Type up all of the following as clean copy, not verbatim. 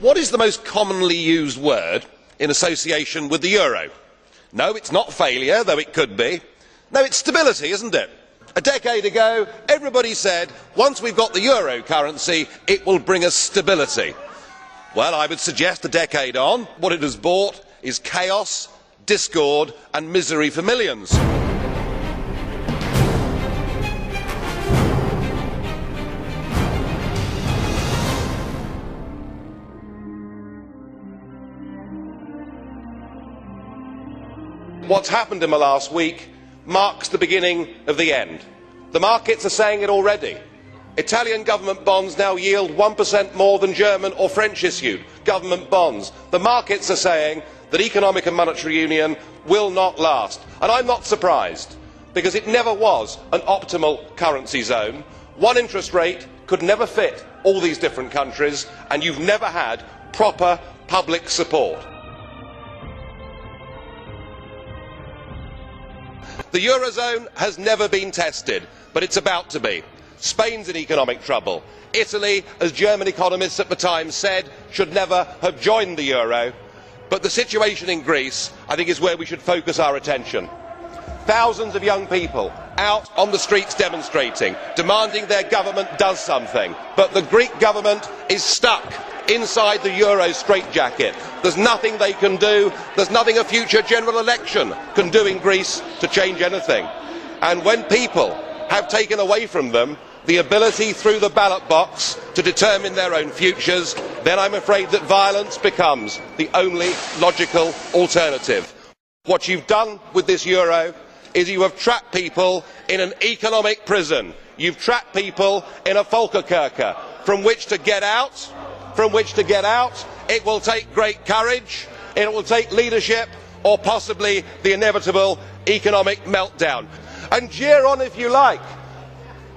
What is the most commonly used word in association with the euro? No, it's not failure, though it could be. No, it's stability, isn't it? A decade ago, everybody said, once we've got the euro currency, it will bring us stability. Well, I would suggest a decade on, what it has brought is chaos, discord and misery for millions. What's happened in the last week marks the beginning of the end. The markets are saying it already. Italian government bonds now yield 1% more than German or French issued government bonds. The markets are saying that economic and monetary union will not last. And I'm not surprised, because it never was an optimal currency zone. One interest rate could never fit all these different countries, and you've never had proper public support. The eurozone has never been tested, but it's about to be. Spain's in economic trouble. Italy, as German economists at the time said, should never have joined the euro. But the situation in Greece, I think, is where we should focus our attention. Thousands of young people out on the streets demonstrating, demanding their government does something. But the Greek government is stuck inside the euro straitjacket. There's nothing they can do. There's nothing a future general election can do in Greece to change anything. And when people have taken away from them the ability through the ballot box to determine their own futures, then I'm afraid that violence becomes the only logical alternative. What you've done with this euro is you have trapped people in an economic prison. You've trapped people in a Volkerkerker from which to get out. It will take great courage, it will take leadership, or possibly the inevitable economic meltdown. And jeer on if you like,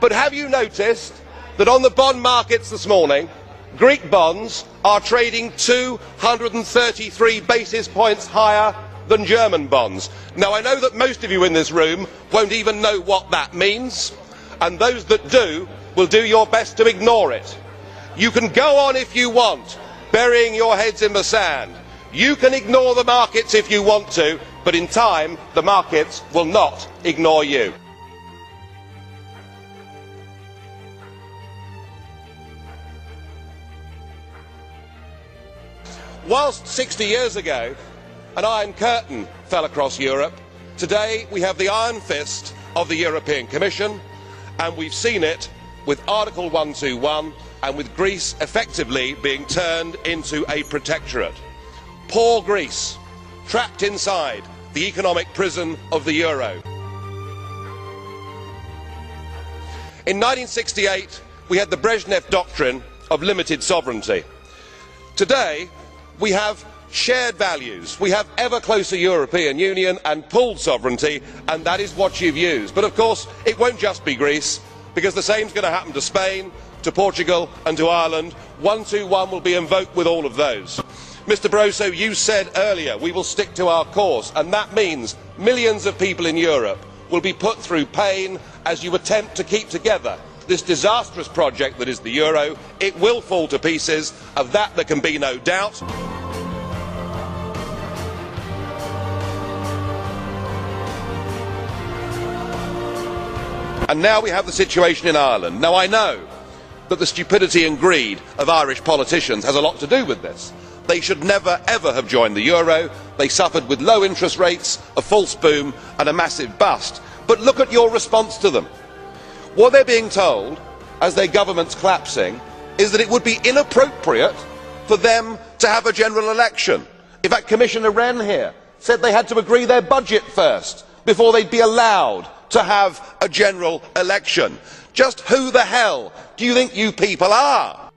but have you noticed that on the bond markets this morning, Greek bonds are trading 233 basis points higher than German bonds? Now, I know that most of you in this room won't even know what that means, and those that do will do your best to ignore it. You can go on if you want, burying your heads in the sand. You can ignore the markets if you want to, but in time the markets will not ignore you. Whilst 60 years ago an iron curtain fell across Europe, today we have the iron fist of the European Commission, and we've seen it with Article 121 and with Greece effectively being turned into a protectorate. Poor Greece, trapped inside the economic prison of the euro. In 1968 we had the Brezhnev doctrine of limited sovereignty. Today we have shared values, we have ever closer European Union and pooled sovereignty, and that is what you've used. But of course it won't just be Greece, because the same is going to happen to Spain, to Portugal and to Ireland. 121 will be invoked with all of those. Mr Barroso, you said earlier we will stick to our course, and that means millions of people in Europe will be put through pain as you attempt to keep together this disastrous project that is the euro. It will fall to pieces, of that there can be no doubt. And now we have the situation in Ireland. Now I know that the stupidity and greed of Irish politicians has a lot to do with this. They should never ever have joined the euro. They suffered with low interest rates, a false boom and a massive bust. But look at your response to them. What they're being told, as their government's collapsing, is that it would be inappropriate for them to have a general election. In fact, Commissioner Wren here said they had to agree their budget first before they'd be allowed to have a general election. Just who the hell do you think you people are?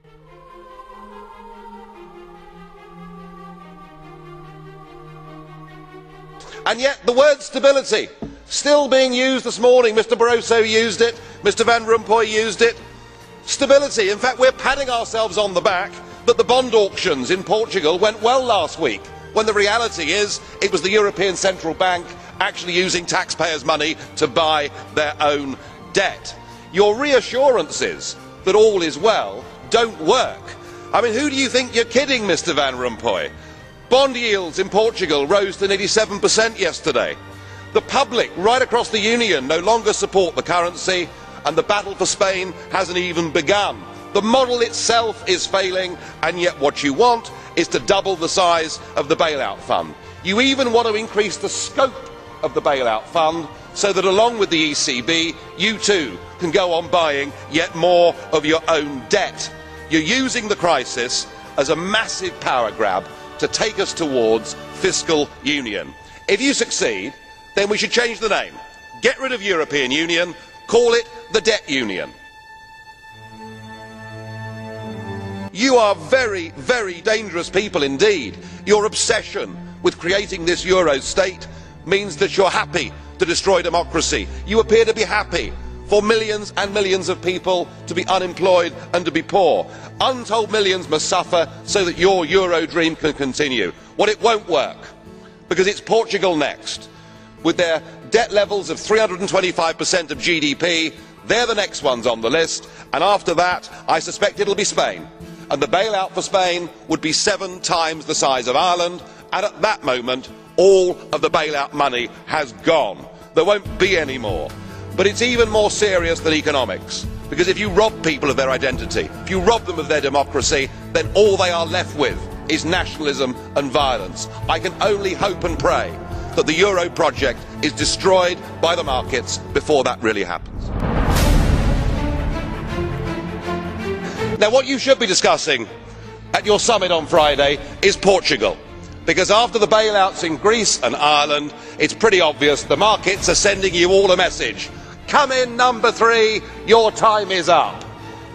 And yet the word stability still being used this morning. Mr Barroso used it, Mr Van Rompuy used it. Stability. In fact, we're patting ourselves on the back that the bond auctions in Portugal went well last week, when the reality is it was the European Central Bank actually using taxpayers' money to buy their own debt. Your reassurances that all is well don't work. I mean, who do you think you're kidding, Mr Van Rompuy? Bond yields in Portugal rose to nearly 7% yesterday. The public right across the Union no longer support the currency, and the battle for Spain hasn't even begun. The model itself is failing, and yet what you want is to double the size of the bailout fund. You even want to increase the scope of the bailout fund so that along with the ECB, you too can go on buying yet more of your own debt. You're using the crisis as a massive power grab to take us towards fiscal union. If you succeed, then we should change the name. Get rid of European Union, call it the Debt Union. You are very, very dangerous people indeed. Your obsession with creating this Euro state means that you're happy to destroy democracy. You appear to be happy for millions and millions of people to be unemployed and to be poor. Untold millions must suffer so that your Euro dream can continue. Well, it won't work, because it's Portugal next. With their debt levels of 325% of GDP, they're the next ones on the list, and after that I suspect it'll be Spain. And the bailout for Spain would be 7 times the size of Ireland, and at that moment all of the bailout money has gone. There won't be any more. But it's even more serious than economics, because if you rob people of their identity, if you rob them of their democracy, then all they are left with is nationalism and violence. I can only hope and pray that the Euro project is destroyed by the markets before that really happens. Now, what you should be discussing at your summit on Friday is Portugal, because after the bailouts in Greece and Ireland, it's pretty obvious the markets are sending you all a message. Come in, number 3, your time is up.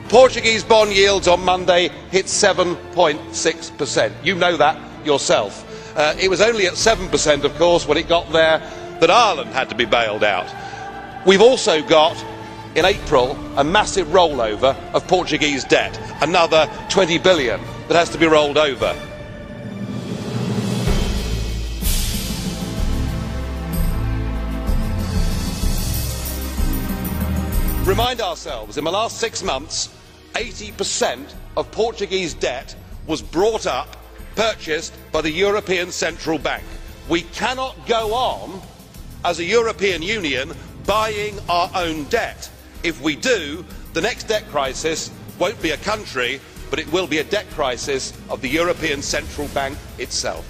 Portuguese bond yields on Monday hit 7.6%. You know that yourself. It was only at 7%, of course, when it got there, that Ireland had to be bailed out. We've also got, in April, a massive rollover of Portuguese debt, another 20 billion that has to be rolled over. Remind ourselves, in the last 6 months, 80% of Portuguese debt was brought up, purchased by the European Central Bank. We cannot go on as a European Union buying our own debt. If we do, the next debt crisis won't be a country, but it will be a debt crisis of the European Central Bank itself.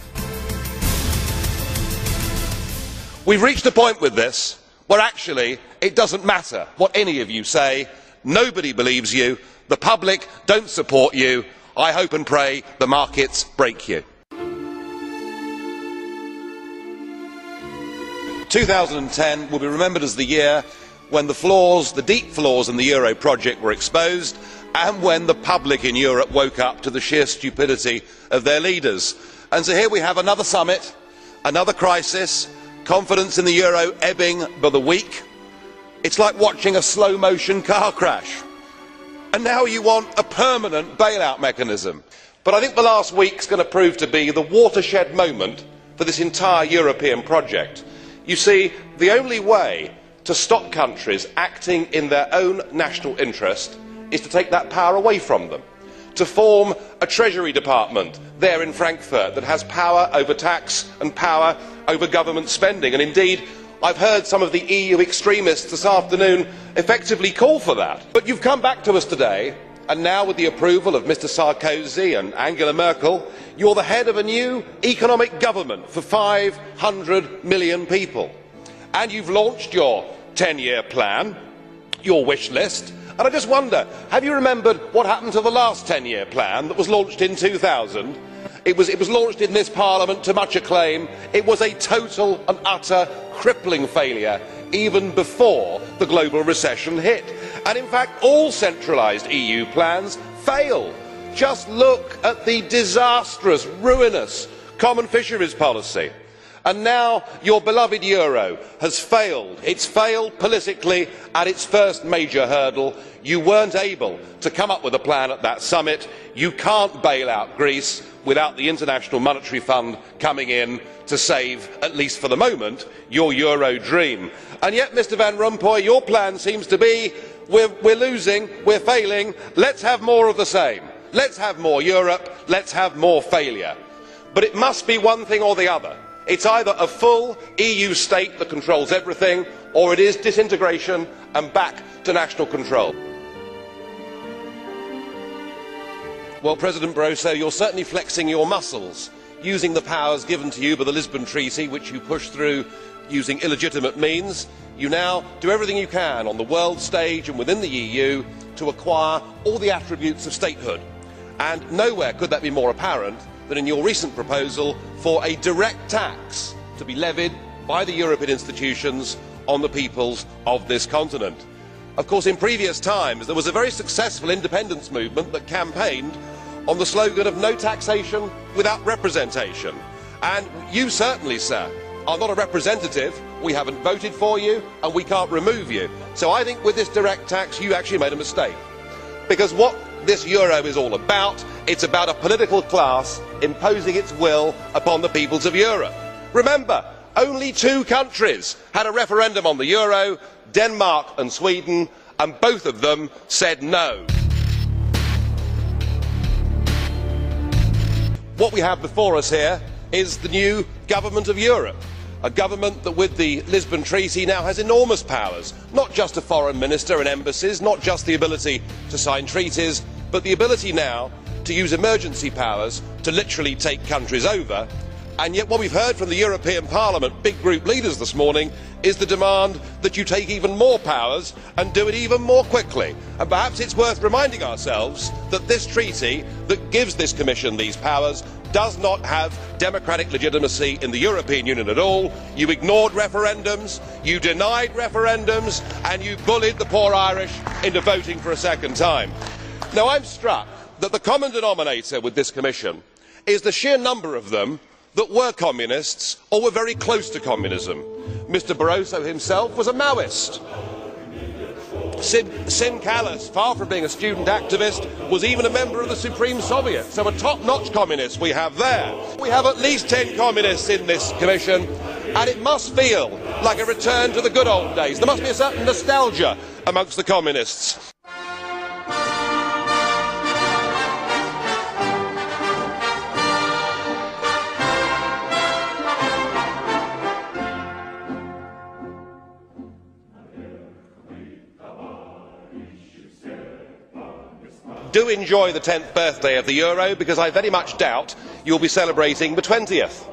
We've reached a point with this where actually it doesn't matter what any of you say. Nobody believes you. The public don't support you. I hope and pray the markets break you. 2010 will be remembered as the year when the flaws, the deep flaws in the Euro project were exposed, and when the public in Europe woke up to the sheer stupidity of their leaders. And so here we have another summit, another crisis, confidence in the euro ebbing by the week. It's like watching a slow-motion car crash. And now you want a permanent bailout mechanism. But I think the last week's going to prove to be the watershed moment for this entire European project. You see, the only way to stop countries acting in their own national interest is to take that power away from them, to form a Treasury Department there in Frankfurt that has power over tax and power over government spending. And indeed, I've heard some of the EU extremists this afternoon effectively call for that. But you've come back to us today, and now with the approval of Mr Sarkozy and Angela Merkel, you're the head of a new economic government for 500 million people. And you've launched your 10-year plan, your wish list. And I just wonder, have you remembered what happened to the last 10-year plan that was launched in 2000? It was launched in this Parliament to much acclaim. It was a total and utter crippling failure even before the global recession hit. And in fact, all centralised EU plans fail. Just look at the disastrous, ruinous common fisheries policy. And now your beloved euro has failed. It's failed politically at its first major hurdle. You weren't able to come up with a plan at that summit. You can't bail out Greece without the International Monetary Fund coming in to save, at least for the moment, your euro dream. And yet, Mr Van Rompuy, your plan seems to be we're losing, we're failing, let's have more of the same. let's have more Europe, let's have more failure. But it must be one thing or the other. It's either a full EU state that controls everything, or it is disintegration and back to national control. Well, President Barroso, you're certainly flexing your muscles, using the powers given to you by the Lisbon Treaty, which you pushed through using illegitimate means. You now do everything you can on the world stage and within the EU to acquire all the attributes of statehood. And nowhere could that be more apparent than in your recent proposal for a direct tax to be levied by the European institutions on the peoples of this continent. Of course, in previous times there was a very successful independence movement that campaigned on the slogan of no taxation without representation. And you certainly, sir, are not a representative. We haven't voted for you and we can't remove you. So I think with this direct tax you actually made a mistake. Because what this euro is all about, it's about a political class imposing its will upon the peoples of Europe. Remember, only 2 countries had a referendum on the euro, Denmark and Sweden, and both of them said no. What we have before us here is the new government of Europe. A government that with the Lisbon Treaty now has enormous powers, not just a foreign minister and embassies, not just the ability to sign treaties, but the ability now to use emergency powers to literally take countries over. And yet what we've heard from the European Parliament big group leaders this morning is the demand that you take even more powers and do it even more quickly. And perhaps it's worth reminding ourselves that this treaty that gives this Commission these powers does not have democratic legitimacy in the European Union at all. You ignored referendums, you denied referendums, and you bullied the poor Irish into voting for a second time. Now I'm struck that the common denominator with this Commission is the sheer number of them that were communists or were very close to communism. Mr Barroso himself was a Maoist. Sim Callas, far from being a student activist, was even a member of the Supreme Soviet. So a top-notch communist we have there. We have at least 10 communists in this Commission, and it must feel like a return to the good old days. There must be a certain nostalgia amongst the communists. Do enjoy the 10th birthday of the euro, because I very much doubt you'll be celebrating the 20th.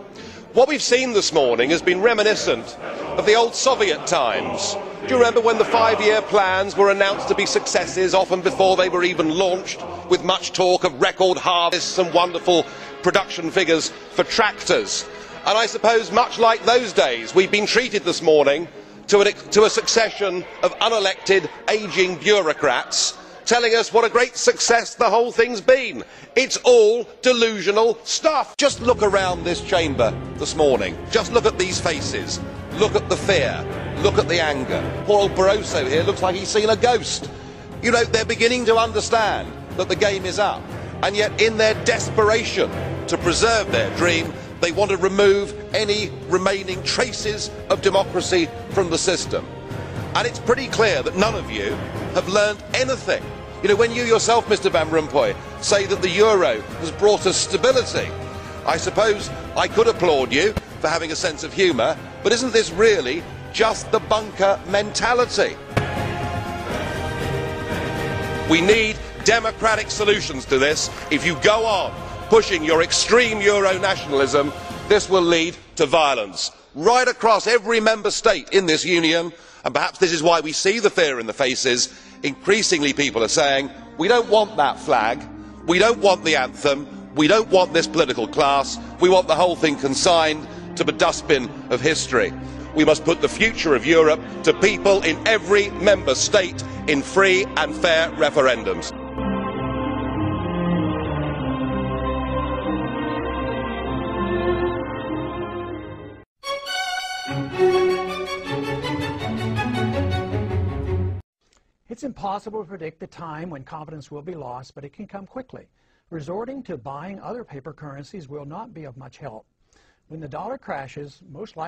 What we've seen this morning has been reminiscent of the old Soviet times. Do you remember when the 5-year plans were announced to be successes, often before they were even launched, with much talk of record harvests and wonderful production figures for tractors? And I suppose, much like those days, we've been treated this morning to a succession of unelected, ageing bureaucrats telling us what a great success the whole thing's been. It's all delusional stuff. Just look around this chamber this morning. Just look at these faces. Look at the fear. Look at the anger. Poor old Barroso here looks like he's seen a ghost. You know, they're beginning to understand that the game is up. And yet in their desperation to preserve their dream, they want to remove any remaining traces of democracy from the system. And it's pretty clear that none of you have learned anything. You know, when you yourself, Mr Van Rompuy, say that the euro has brought us stability, I suppose I could applaud you for having a sense of humour, but isn't this really just the bunker mentality? We need democratic solutions to this. If you go on pushing your extreme euro nationalism, this will lead to violence right across every member state in this union. And perhaps this is why we see the fear in the faces. Increasingly people are saying, we don't want that flag, we don't want the anthem, we don't want this political class, we want the whole thing consigned to the dustbin of history. We must put the future of Europe to people in every member state in free and fair referendums. It's impossible to predict the time when confidence will be lost, but it can come quickly. Resorting to buying other paper currencies will not be of much help. When the dollar crashes, most likely